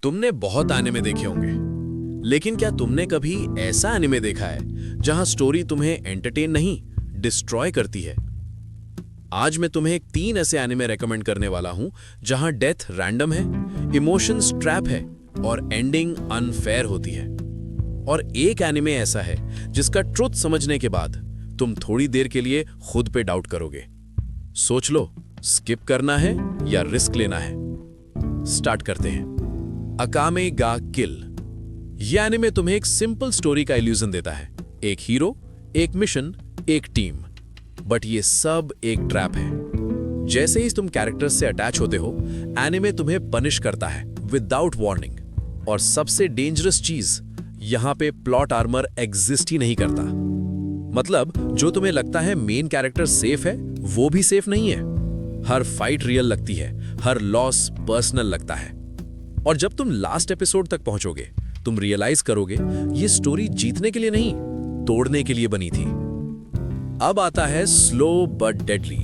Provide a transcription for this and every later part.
तुमने बहुत एनिमे देखे होंगे, लेकिन क्या तुमने कभी ऐसा एनिमे देखा है जहां स्टोरी तुम्हें एंटरटेन नहीं, डिस्ट्रॉय करती है? आज मैं तुम्हें 3 ऐसे एनिमे रेकमेंड करने वाला हूं जहां डेथ रैंडम है, इमोशंस ट्रैप है और एंडिंग अनफेयर होती है। और एक एनिमे ऐसा है जिसका ट्रुथ समझने के बाद तुम थोड़ी देर के लिए खुद पे डाउट करोगे। सोच लो, स्किप करना है या रिस्क लेना है। स्टार्ट करते हैं। अकामे गा किल। यह एनिमे तुम्हें एक सिंपल स्टोरी का इल्यूजन देता है। एक हीरो, एक मिशन, एक टीम, बट ये सब एक ट्रैप है। जैसे ही तुम कैरेक्टर्स से अटैच होते हो, एनिमे तुम्हें पनिश करता है विदाउट वार्निंग। और सबसे डेंजरस चीज, यहां पे प्लॉट आर्मर एग्जिस्ट ही नहीं करता। मतलब जो तुम्हें लगता है मेन कैरेक्टर सेफ है, वो भी सेफ नहीं है। हर फाइट रियल लगती है, हर लॉस पर्सनल लगता है। और जब तुम लास्ट एपिसोड तक पहुंचोगे, तुम रियलाइज करोगे ये स्टोरी जीतने के लिए नहीं, तोड़ने के लिए बनी थी। अब आता है स्लो बट डेडली,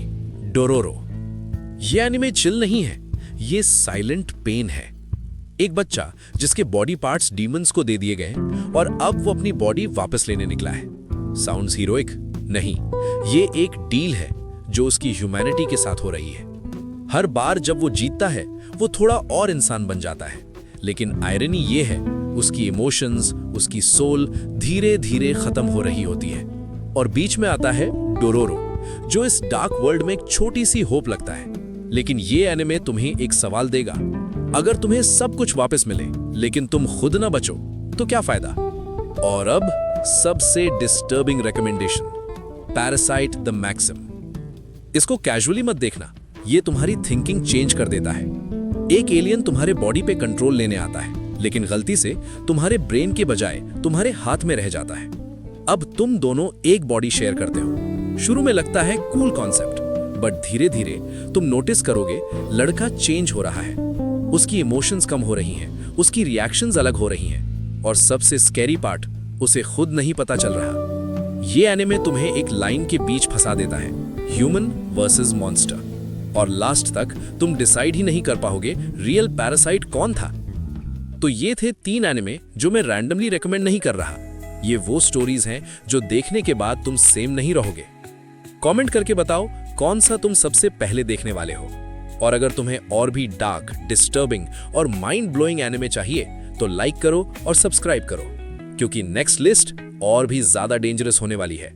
डोरोरो। ये एनिमे चिल नहीं है, ये साइलेंट पेन है। एक बच्चा जिसके बॉडी पार्ट्स डीमंस को दे दिए गए और अब वो अपनी बॉडी वापस लेने निकला है। Sounds heroic? नहीं, ये एक डील है जो उसकी ह्यूमैनिटी के साथ हो रही है। हर बार जब वो जीतता है, वो थोड़ा और इंसान बन जाता है। लेकिन आयरनी ये है, उसकी इमोशंस, उसकी सोल धीरे धीरे खत्म हो रही होती है। और बीच में आता है डोरोरो, जो इस डार्क वर्ल्ड में एक छोटी सी होप लगता है। लेकिन ये एनिमे तुम्हें एक सवाल देगा, अगर तुम्हें सब कुछ वापस मिले लेकिन तुम खुद ना बचो तो क्या फायदा? और अब सबसे disturbing recommendation, parasite the maxim. इसको कैजुअली मत देखना, ये तुम्हारी थिंकिंग चेंज कर देता है। एक एलियन तुम्हारे बॉडी पे कंट्रोल लेने आता है, लेकिन गलती से तुम्हारे ब्रेन के बजाय तुम्हारे हाथ में रह जाता है। अब तुम दोनों एक बॉडी शेयर करते हो। शुरू में लगता है कूल कॉन्सेप्ट, बट धीरे धीरे तुम नोटिस करोगे लड़का चेंज हो रहा है। उसकी इमोशंस कम हो रही हैं, उसकी रिएक्शंस अलग हो रही हैं, और सबसे स्कैरी पार्ट, उसे खुद नहीं पता चल रहा। ये एनिमे तुम्हें एक लाइन के बीच फंसा देता है, ह्यूमन वर्सेस मॉन्स्टर। और लास्ट तक तुम डिसाइड ही नहीं कर पाओगे रियल पैरासाइट कौन था। तो ये थे 3 एनिमे जो मैं रैंडमली रेकमेंड नहीं कर रहा। ये वो स्टोरीज हैं जो देखने के बाद तुम सेम नहीं रहोगे। कमेंट करके बताओ कौन सा तुम सबसे पहले देखने वाले हो। और अगर तुम्हें और भी डार्क, डिस्टर्बिंग और माइंड ब्लोइंग एनिमे चाहिए तो लाइक करो और सब्सक्राइब करो, क्योंकि नेक्स्ट लिस्ट और भी ज्यादा डेंजरस होने वाली है।